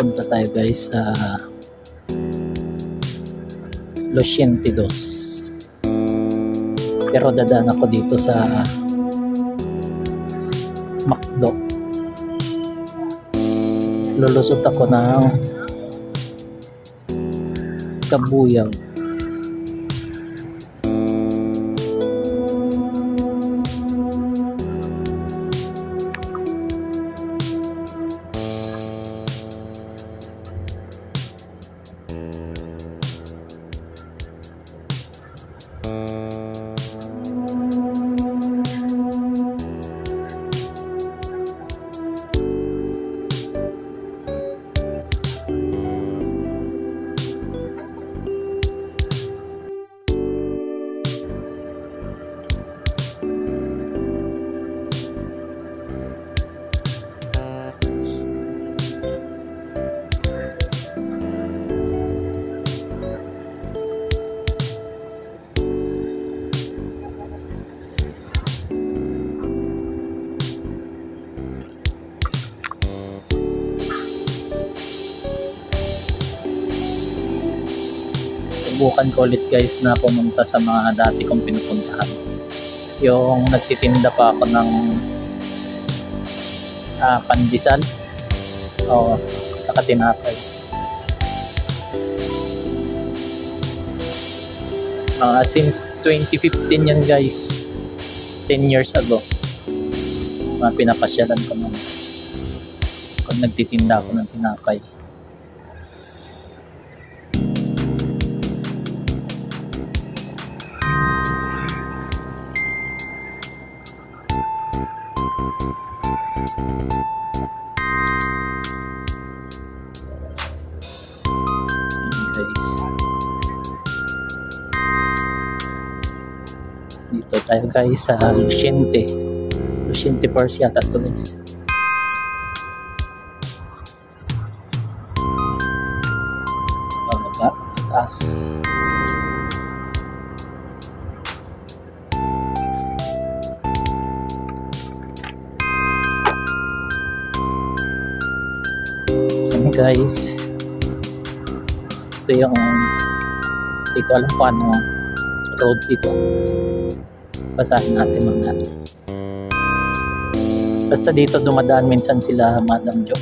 pupunta tayo guys sa Luciente 2. Pero dadaan ako dito sa McDo. Lulusot ako ng Kabuyao. Subukan ko ulit guys na pumunta sa mga dati kong pinupuntahan. Yung nagtitinda pa ako ng pandesal o saka tinapay. Since 2015 yan guys, 10 years ago, pinapasyalan ko naman kung nagtitinda ako ng tinapay. Dito tayo guys sa Luciente First yata to guys. Pababa, taas. Ayan guys, ito yung hindi ko alam kung ano road dito. Basahin natin mamaya. Basta dito dumadaan minsan sila Madam Jo.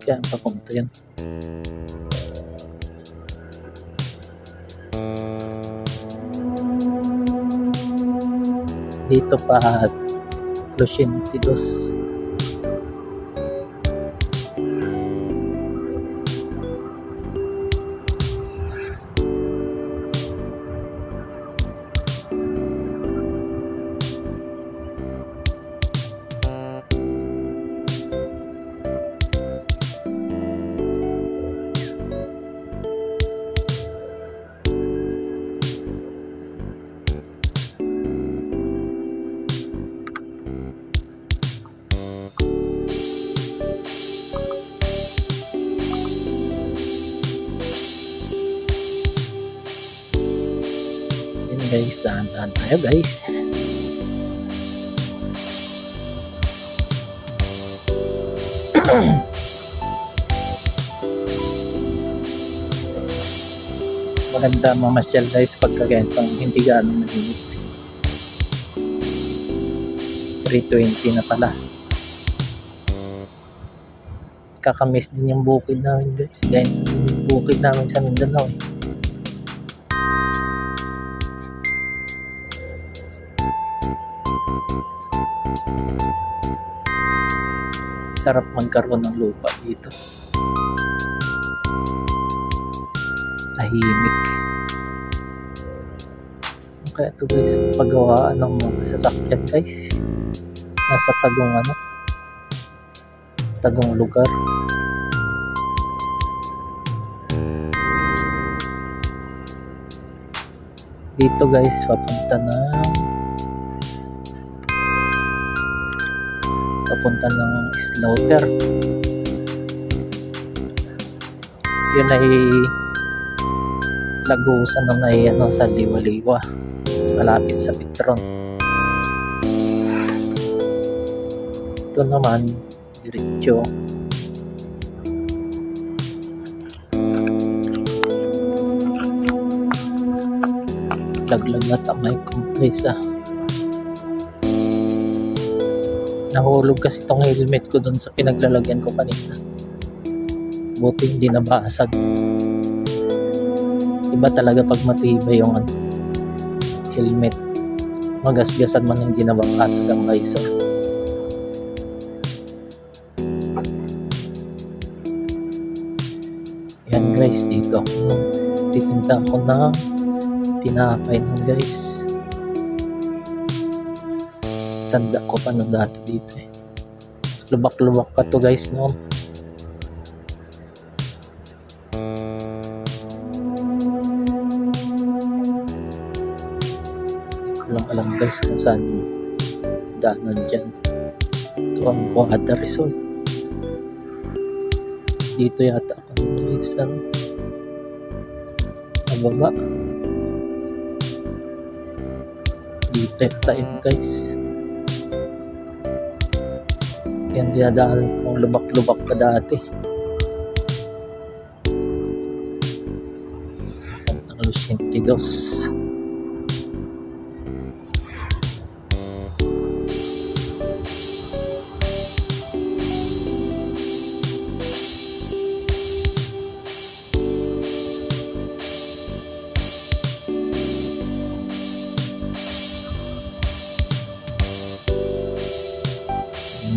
Kaya papunta yan. Dito pa Luciente 2. Guys, dahan-dahan tayo guys. Maganda mamasyal guys pagka ganitong hindi gaano mahinit. 320 na pala. Kakamiss din yung bukid namin guys. Ganito din yung bukid namin sa Mindanao. Sarap magkaroon ng lupa dito. tahimik. Kaya ito guys, paggawaan ng mga sasakyan guys, nasa tagong lugar. Dito guys, papunta ng slaughter. Yun ay lagusan ng sa Liwa-Liwa, malapit sa Petron. Ito naman diretso laglag na tamay compress. Nahulog kasi itong helmet ko dun sa pinaglalagyan ko kanina, buti hindi nabasag. Iba talaga pag matibay yung helmet, magasgasan man hindi nabasag ang visor. Yan guys, dito titinda ako ng tinapay nun guys. Tanda ko pa na dati dito lubak-lubak pa to guys noon. Hindi ko lang alam guys kung saan yung daanan dyan. Ito ang Quadra Resort. Dito yata ako guys, nababa dito yata yun guys. Yan dinadaan kong lubak-lubak pa dati. Ang Los Angeles.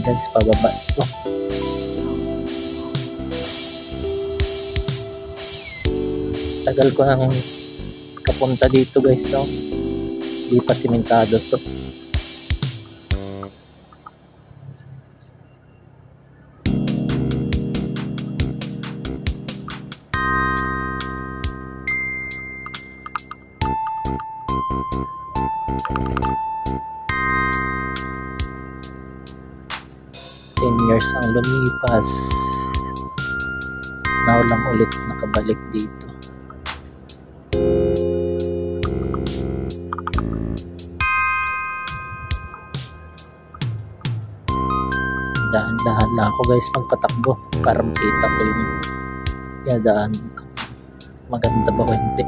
Guys, pababa ito. Tagal ko nang kapunta dito guys, no? Hindi pa simentado to. Years ang lumipas, now lang ulit nakabalik dito. Dahan-dahan lang ako guys magpatakbo para makita ko yung yadaan ko, maganda ba o hindi.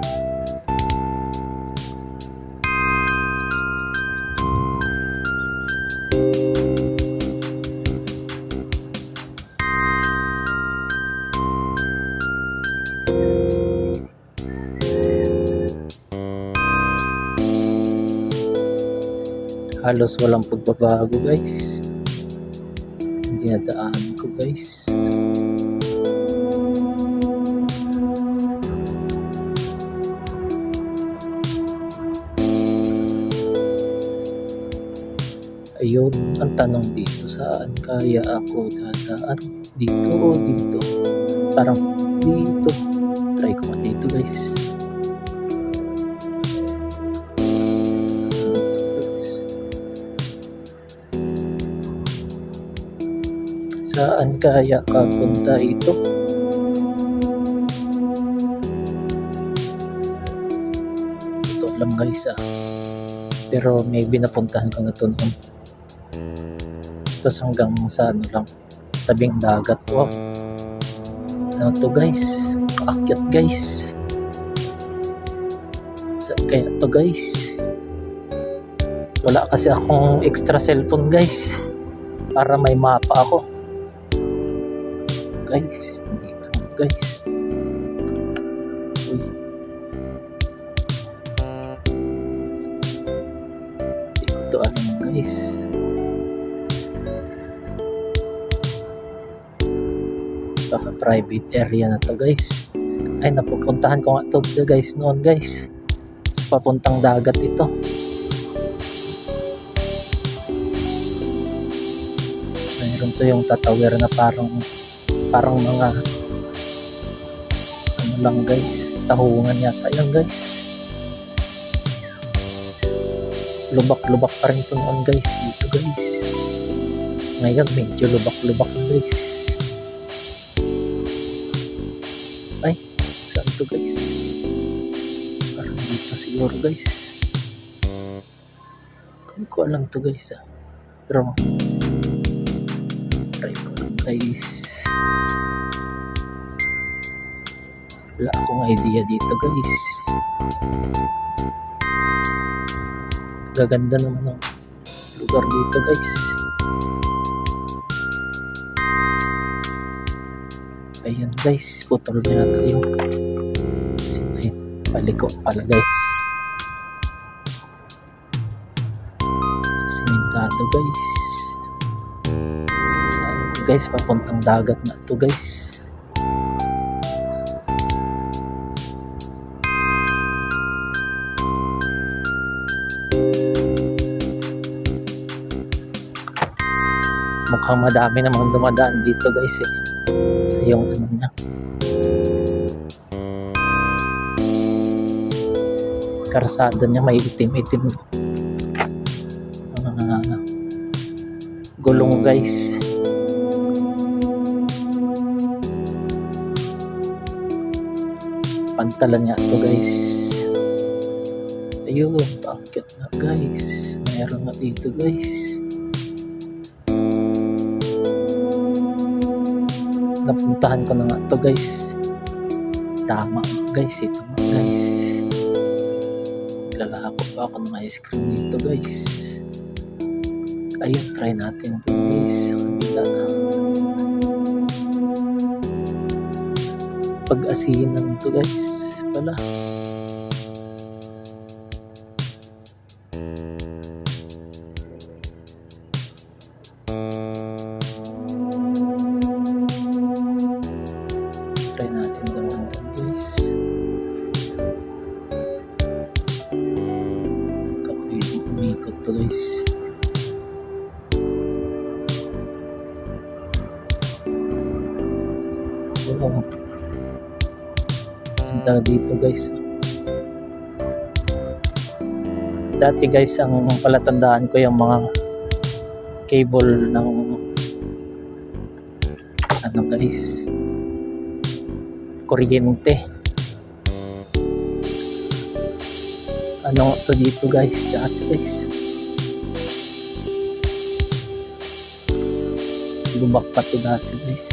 Halos walang pagbabago guys, hindi nadaan ko guys. Ayun, ang tanong dito, saan kaya ako dadaan? Dito o dito? Parang dito. Try ko nga dito guys. Saan kaya kapunta ito? Ito lang guys pero maybe napuntahan ko na ito noon. Ito hanggang sa lang, tabing dagat. Wow, ano to guys, paakyat guys. Saan kaya to guys? Wala kasi akong extra cellphone guys para may mapa ako guys. Dito guys. Uy. Hindi ko to alam guys. Baka private area na to guys. Ay, napupuntahan ko nga to guys noon guys. Sa papuntang dagat ito. Mayroon to yung tatawir na parang mga ano lang guys, tahungan yata yan guys. Lubak-lubak pa rin to noon guys dito guys. Ngayon medyo lubak-lubak na guys. Ay, saan to guys? Parang dito siguro guys. Hindi ko alam to guys pero try ko lang guys. Wala akong idea dito guys. Gaganda naman ang lugar dito guys. Ayan guys, putol na yata yung simahin. Paliko pala guys. Sa simentado guys. Ayan guys, papuntang dagat na to guys. Mukhang madami namang dumadaan dito guys eh. Yung ano niya, karsada niya may itim-itim gulong guys. Pantalan niya to guys. Ayun, paakyat na guys. Meron na dito guys. Napuntahan ko na nga to guys. Tama guys, ito nga guys. Lalako pa ako ng ice cream dito guys. Ayun, try natin to guys. Sa kabila pag-asinan to guys pala. Try natin naman to guys. Kapag umikot to guys. Wow, ganda dito guys. Dati guys, ang palatandaan ko yung mga cable ng ano guys, kuryente. Ano to dito guys, dati guys. Lubak pa to dati guys.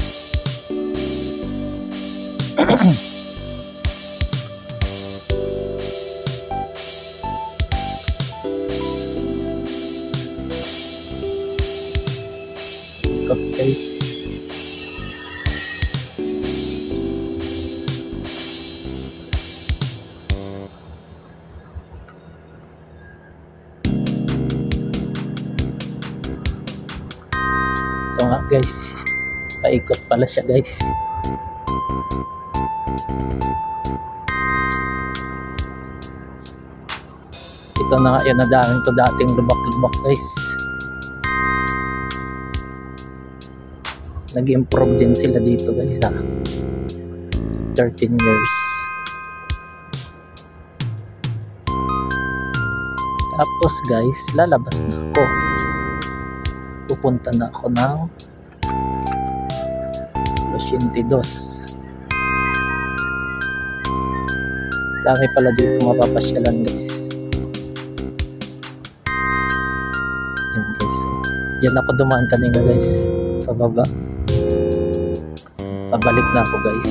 Guys, ito nga guys, paikot pala siya guys. Ito na nga yung nadaanan ko dating lubak-lubak guys. Nag-improve din sila dito guys ha. 13 years. Tapos guys, lalabas na ako. Pupunta na ako ng Los 82. Dami pala dito mapapasyalan guys. Yan guys. Diyan ako dumaan kanina guys. Pababa. Pabalik na ako guys.